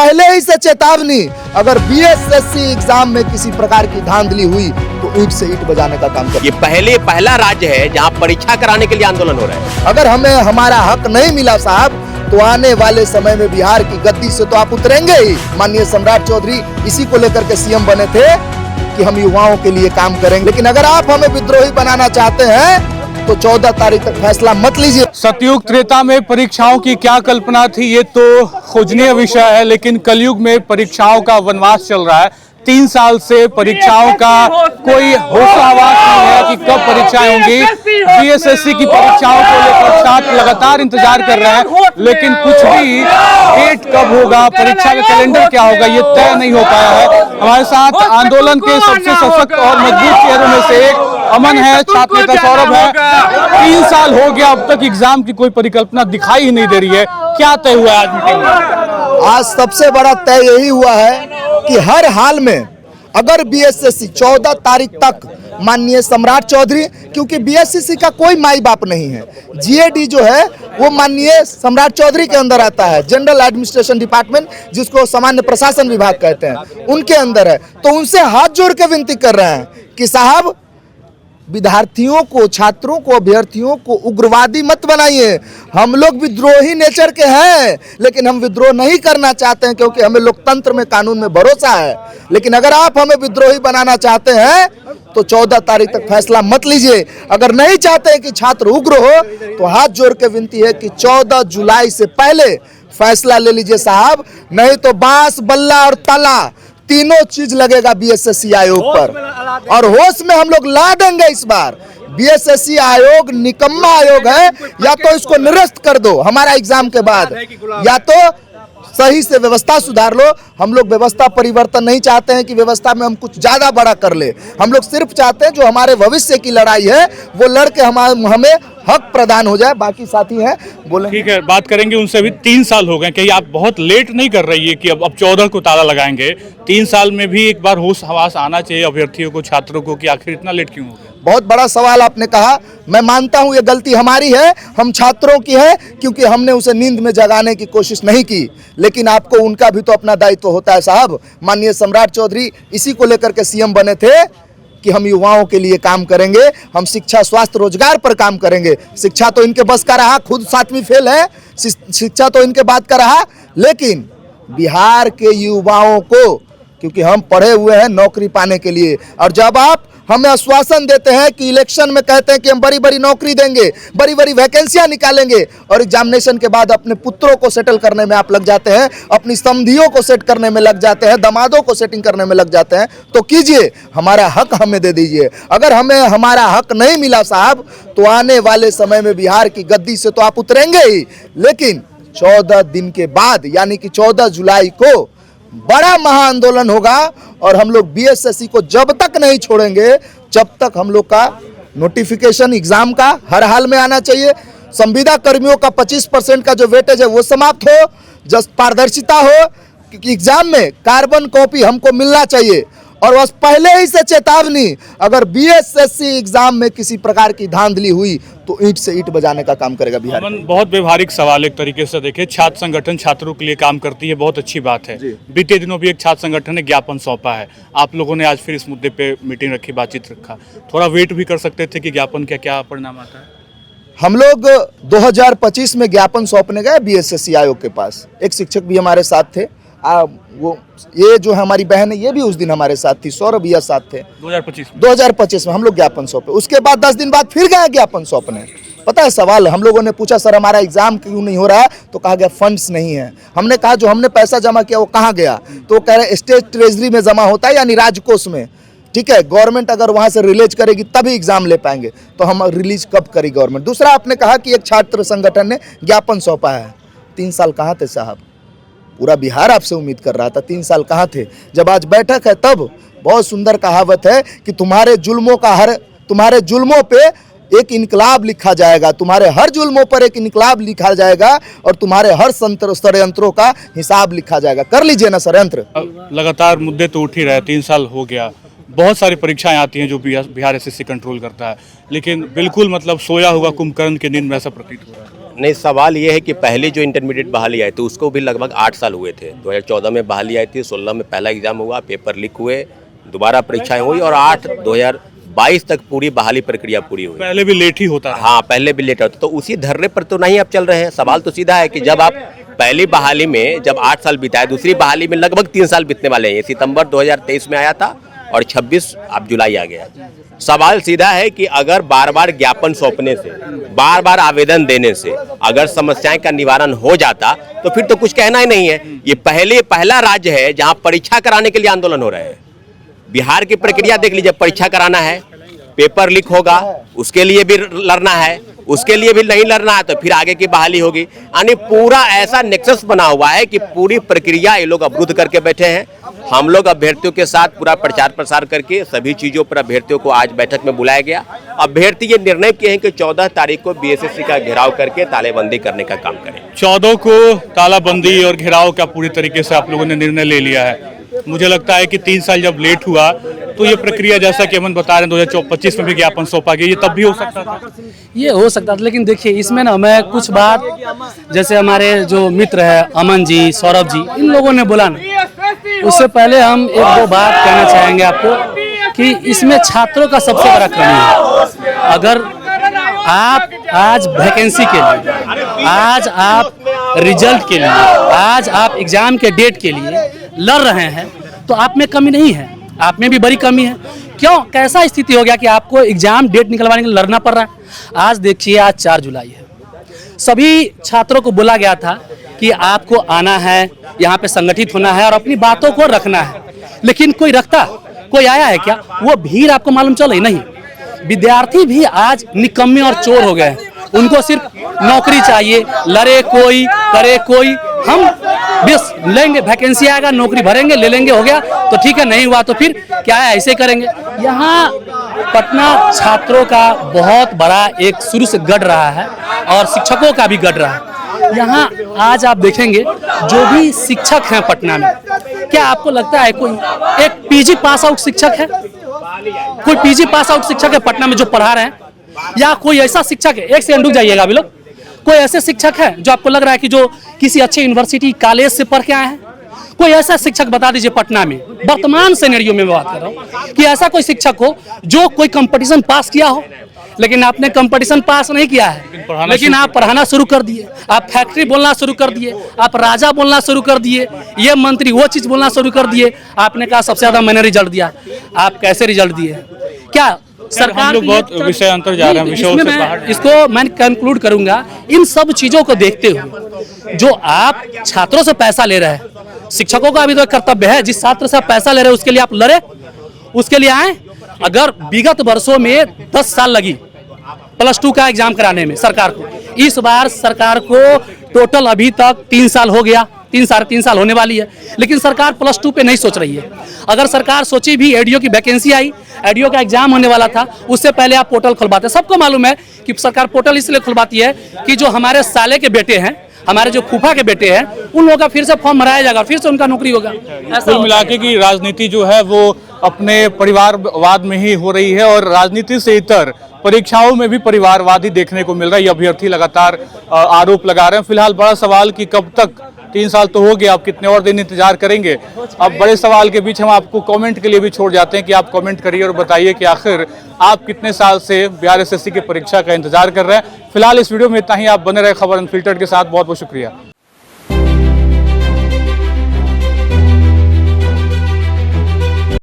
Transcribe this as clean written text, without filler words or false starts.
पहले ही से चेतावनी, अगर बीएसएससी एग्जाम में किसी प्रकार की धांधली हुई तो ईंट से ईंट बजाने का काम कर। ये पहला राज्य है जहां परीक्षा कराने के लिए आंदोलन हो रहा है। अगर हमें हमारा हक नहीं मिला साहब तो आने वाले समय में बिहार की गद्दी से तो आप उतरेंगे ही। माननीय सम्राट चौधरी इसी को लेकर के सीएम बने थे कि हम युवाओं के लिए काम करेंगे, लेकिन अगर आप हमें विद्रोही बनाना चाहते हैं तो 14 तारीख तक फैसला मत लीजिए। सतयुग त्रेता में परीक्षाओं की क्या कल्पना थी ये तो खोजनीय विषय है, लेकिन कलयुग में परीक्षाओं का वनवास चल रहा है। 3 साल से परीक्षाओं का कोई होशावास नहीं है कि कब परीक्षाएं होंगी। बीएसएससी की परीक्षाओं को लेकर छात्र लगातार इंतजार कर रहे हैं, लेकिन कुछ भी डेट कब होगा, परीक्षा का कैलेंडर क्या होगा, ये तय नहीं हो पाया है। हमारे साथ आंदोलन के सबसे सशक्त और मजबूत चेहरों में से एक अमन है, छात्र नेता सौरभ है। 3 साल हो गया, अब तक एग्जाम की कोई परिकल्पना दिखाई ही नहीं दे रही है। क्या तय हुआ आज मीटिंग में? आज सबसे बड़ा तय यही हुआ है कि हर हाल में अगर बीएसएससी 14 तारीख तक माननीय सम्राट चौधरी, क्योंकि बीएसएससी का कोई माई बाप नहीं है, जीएडी जो है वो माननीय सम्राट चौधरी के अंदर आता है, जनरल एडमिनिस्ट्रेशन डिपार्टमेंट जिसको सामान्य प्रशासन विभाग कहते हैं, उनके अंदर है। तो उनसे हाथ जोड़ के विनती कर रहे हैं कि साहब विद्यार्थियों को, छात्रों को, अभ्यर्थियों को उग्रवादी मत बनाइए। हम लोग विद्रोही नेचर के हैं, लेकिन हम विद्रोह नहीं करना चाहते हैं क्योंकि हमें लोकतंत्र में, कानून में भरोसा है। लेकिन अगर आप हमें विद्रोही बनाना चाहते हैं तो 14 तारीख तक फैसला मत लीजिए। अगर नहीं चाहते हैं कि छात्र उग्र हो तो हाथ जोड़ के विनती है कि 14 जुलाई से पहले फैसला ले लीजिए साहब, नहीं तो बांस, बल्ला और ताला तीनों चीज लगेगा बीएसएससी आयोग पर, और होश में हम लोग ला देंगे इस बार। बीएसएससी आयोग निकम्मा आयोग है, या तो इसको निरस्त कर दो हमारा एग्जाम के बाद, या तो सही से व्यवस्था सुधार लो। हम लोग व्यवस्था परिवर्तन नहीं चाहते हैं कि व्यवस्था में हम कुछ ज्यादा बड़ा कर ले। हम लोग सिर्फ चाहते हैं जो हमारे भविष्य की लड़ाई है वो लड़के हमें हक प्रदान हो जाए। बाकी साथी हैं बोले, ठीक है, बात करेंगे उनसे भी। 3 साल हो गए, कहीं आप बहुत लेट नहीं कर रही है कि अब 14 को ताला लगाएंगे? 3 साल में भी एक बार होश हवास आना चाहिए अभ्यर्थियों को, छात्रों को, कि आखिर इतना लेट क्यों हो गया? बहुत बड़ा सवाल आपने कहा। मैं मानता हूं ये गलती हमारी है, हम छात्रों की है, क्योंकि हमने उसे नींद में जगाने की कोशिश नहीं की। लेकिन आपको उनका भी तो अपना दायित्व होता है साहब। माननीय सम्राट चौधरी इसी को लेकर के सीएम बने थे कि हम युवाओं के लिए काम करेंगे, हम शिक्षा, स्वास्थ्य, रोजगार पर काम करेंगे। शिक्षा तो इनके बस का रहा, खुद 7वीं फेल है, शिक्षा तो इनके बात का रहा। लेकिन बिहार के युवाओं को, क्योंकि हम पढ़े हुए हैं नौकरी पाने के लिए, और जब आप हमें आश्वासन देते हैं कि इलेक्शन में कहते हैं कि हम बड़ी बड़ी नौकरी देंगे, बड़ी बड़ी वैकेंसियां निकालेंगे, और एग्जामिनेशन के बाद अपने पुत्रों को सेटल करने में आप लग जाते हैं, अपनी समधियों को सेट करने में लग जाते हैं, दामादों को सेटिंग करने में लग जाते हैं, तो कीजिए, हमारा हक हमें दे दीजिए। अगर हमें हमारा हक नहीं मिला साहब तो आने वाले समय में बिहार की गद्दी से तो आप उतरेंगे ही, लेकिन 14 दिन के बाद यानी कि 14 जुलाई को बड़ा महाआंदोलन होगा, और हम लोग बीएसएससी को जब तक नहीं छोड़ेंगे जब तक हम लोग का नोटिफिकेशन एग्जाम का हर हाल में आना चाहिए। संविदा कर्मियों का 25% का जो वेटेज है वो समाप्त हो, जस्ट पारदर्शिता हो, क्योंकि एग्जाम में कार्बन कॉपी हमको मिलना चाहिए। और बस पहले ही से चेतावनी, अगर बीएसएससी एग्जाम में किसी प्रकार की धांधली हुई तो ईंट से ईंट बजाने का काम करेगा बिहार। बहुत व्यवहारिक सवाल एक तरीके से देखें, छात्र संगठन छात्रों के लिए काम करती है, बहुत अच्छी बात है। बीते दिनों भी एक छात्र संगठन ने ज्ञापन सौंपा है, आप लोगों ने आज फिर इस मुद्दे पे मीटिंग रखी, बातचीत रखा, थोड़ा वेट भी कर सकते थे कि ज्ञापन का क्या परिणाम आता है? हम लोग 2025 में ज्ञापन सौंपने गए बीएसएससी आयोग के पास, एक शिक्षक भी हमारे साथ थे, वो ये जो हमारी बहन है ये भी उस दिन हमारे साथ थी, सौरभ भैया साथ थे। 2025 में हम लोग ज्ञापन सौंपे। उसके बाद 10 दिन बाद फिर गए ज्ञापन सौंपने। पता है सवाल, हम लोगों ने पूछा सर हमारा एग्जाम क्यों नहीं हो रहा है, तो कहा गया फंड्स नहीं है। हमने कहा जो हमने पैसा जमा किया वो कहाँ गया, तो वो कह रहे स्टेट ट्रेजरी में जमा होता है, यानी राजकोष में। ठीक है, गवर्नमेंट अगर वहाँ से रिलीज करेगी तभी एग्जाम ले पाएंगे, तो हम रिलीज कब करी गवर्नमेंट। दूसरा आपने कहा कि एक छात्र संगठन ने ज्ञापन सौंपा है। 3 साल कहाँ थे साहब, पूरा बिहार आपसे उम्मीद कर रहा था, 3 साल कहाँ थे। जब आज बैठक है तब बहुत सुंदर कहावत है कि तुम्हारे जुल्मों पे एक इनकलाब लिखा जाएगा, तुम्हारे हर जुल्मों पर एक इनकलाब लिखा जाएगा, और तुम्हारे हर षड्यंत्रों का हिसाब लिखा जाएगा। कर लीजिए ना षड्यंत्र। लगातार मुद्दे तो उठ ही रहे, 3 साल हो गया, बहुत सारी परीक्षाएं आती हैं जो बिहार एसएससी कंट्रोल करता है, लेकिन बिल्कुल मतलब सोया हुआ कुंभकर्ण की नींद में ऐसा प्रतीत हो रहा है। नहीं, सवाल ये है कि पहले जो इंटरमीडिएट बहाली आई थी उसको भी लगभग 8 साल हुए थे। 2014 में बहाली आई थी, 16 में पहला एग्जाम हुआ, पेपर लीक हुए, दोबारा परीक्षाएं हुई और 2022 तक पूरी बहाली प्रक्रिया पूरी हुई। पहले भी लेट ही होता है। हाँ, पहले भी लेट होता, तो उसी धर्रे पर तो नहीं अब चल रहे हैं। सवाल तो सीधा है कि जब आप पहली बहाली में जब 8 साल बिताए, दूसरी बहाली में लगभग 3 साल बीतने वाले हैं। ये सितंबर 2023 में आया था और 26 अब जुलाई आ गया। सवाल सीधा है कि अगर बार बार ज्ञापन सौंपने से, बार बार आवेदन देने से अगर समस्याएं का निवारण हो जाता तो फिर तो कुछ कहना ही नहीं है। ये पहला राज्य है जहां परीक्षा कराने के लिए आंदोलन हो रहे हैं। बिहार की प्रक्रिया देख लीजिए, परीक्षा कराना है, पेपर लीक होगा, उसके लिए भी लड़ना है, उसके लिए भी नहीं लड़ना है तो फिर आगे की बहाली होगी। यानी पूरा ऐसा नेक्सस बना हुआ है कि पूरी प्रक्रिया ये लोग अवरुद्ध करके बैठे हैं। हम लोग अभ्यर्थियों के साथ पूरा प्रचार प्रसार करके सभी चीज़ों पर अभ्यर्थियों को आज बैठक में बुलाया गया। अभ्यर्थी ये निर्णय किए हैं कि 14 तारीख को बीएसएससी का घेराव करके तालेबंदी करने का काम करें। 14 को तालाबंदी और घेराव का पूरी तरीके से आप लोगों ने निर्णय ले लिया है। मुझे लगता है कि 3 साल जब लेट हुआ तो ये प्रक्रिया, जैसा कि अमन बता रहे हैं, 2025 में भी ज्ञापन सौंपा गया, ये तब भी हो सकता था। ये हो सकता था, लेकिन देखिए इसमें ना मैं कुछ बात, जैसे हमारे जो मित्र है अमन जी, सौरभ जी, इन लोगों ने बोला ना, उससे पहले हम 1-2 बात कहना चाहेंगे आपको कि इसमें छात्रों का सबसे बड़ा कमी है। अगर आप आज वैकेंसी के लिए, आज आप रिजल्ट के लिए, आज आप एग्जाम के डेट के लिए लड़ रहे हैं तो आप में कमी नहीं है, आप में भी बड़ी कमी है। क्यों, कैसा स्थिति हो गया कि आपको एग्जाम डेट निकलवाने के लिए लड़ना पड़ रहा है? आज देखिए, आज 4 जुलाई है, सभी छात्रों को बोला गया था कि आपको आना है, यहाँ पे संगठित होना है और अपनी बातों को रखना है, लेकिन कोई रखता, कोई आया है क्या? वो भीड़ आपको मालूम चले नहीं। विद्यार्थी भी आज निकम्मे और चोर हो गए हैं, उनको सिर्फ नौकरी चाहिए, लड़े कोई करे कोई, हम बस लेंगे, वैकेंसी आएगा, नौकरी भरेंगे, ले लेंगे, हो गया तो ठीक है, नहीं हुआ तो फिर क्या है, ऐसे करेंगे। यहाँ पटना छात्रों का बहुत बड़ा एक शुरू से गढ़ रहा है और शिक्षकों का भी गढ़ रहा है। यहाँ आज आप देखेंगे जो भी शिक्षक हैं पटना में, क्या आपको लगता है कोई एक पीजी पास आउट शिक्षक है? कोई पीजी पास आउट शिक्षक है पटना में जो पढ़ा रहे हैं? या कोई ऐसा शिक्षक है, एक सेकंड रुक जाइएगा अभी लोग, कोई ऐसे शिक्षक है जो आपको लग रहा है कि जो किसी अच्छे यूनिवर्सिटी कॉलेज से पढ़ के आए हैं? कोई ऐसा शिक्षक बता दीजिए पटना में, वर्तमान सिनेरियो में बात कर रहा हूँ, कि ऐसा कोई शिक्षक हो जो कोई कंपटीशन पास किया हो। लेकिन आपने कंपटीशन पास नहीं किया है, लेकिन आप पढ़ाना शुरू कर दिए, आप फैक्ट्री बोलना शुरू कर दिए, आप राजा बोलना शुरू कर दिए, ये मंत्री वो चीज बोलना शुरू कर दिए। आपने कहा सबसे ज्यादा मैंने रिजल्ट दिया। आप कैसे रिजल्ट दिए? क्या सरकार लोग बहुत विषय अंतर जा रहे हैं, विषयों से बाहर। इसको मैं कंक्लूड करूंगा, इन सब चीजों को देखते हुए जो आप छात्रों से पैसा ले रहे हैं, शिक्षकों का भी तो कर्तव्य है, जिस छात्र से आप पैसा ले रहे हैं उसके लिए आप लड़े, उसके लिए आए। अगर विगत वर्षों में 10 साल लगी +2 का एग्जाम कराने में सरकार को, इस बार सरकार को टोटल अभी तक 3 साल हो गया, 3-3.5 साल होने वाली है, लेकिन सरकार +2 पे नहीं सोच रही है। अगर सरकार सोची भी, एडीओ की वैकेंसी आई, एडीओ का एग्जाम होने वाला था, उससे पहले आप पोर्टल खुलवाते। सबको मालूम है कि सरकार पोर्टल इसलिए खुलवाती है कि जो हमारे साले के बेटे हैं, हमारे जो फूफा के बेटे हैं, उन लोगों का फिर से फॉर्म भराया जाएगा, फिर से उनका नौकरी होगा। कुल मिलाके की राजनीति जो है वो अपने परिवारवाद में ही हो रही है और राजनीति से इतर परीक्षाओं में भी परिवारवाद ही देखने को मिल रहा है। ये अभ्यर्थी लगातार आरोप लगा रहे हैं। फिलहाल बड़ा सवाल कि कब तक, 3 साल तो हो गया, आप कितने और दिन इंतजार करेंगे? अब बड़े सवाल के बीच हम आपको कमेंट के लिए भी छोड़ जाते हैं कि आप कमेंट करिए और बताइए कि आखिर आप कितने साल से बिहार एसएससी की परीक्षा का इंतजार कर रहे हैं। फिलहाल इस वीडियो में इतना ही। आप बने रहे खबर अनफिल्टर्ड के साथ। बहुत बहुत शुक्रिया।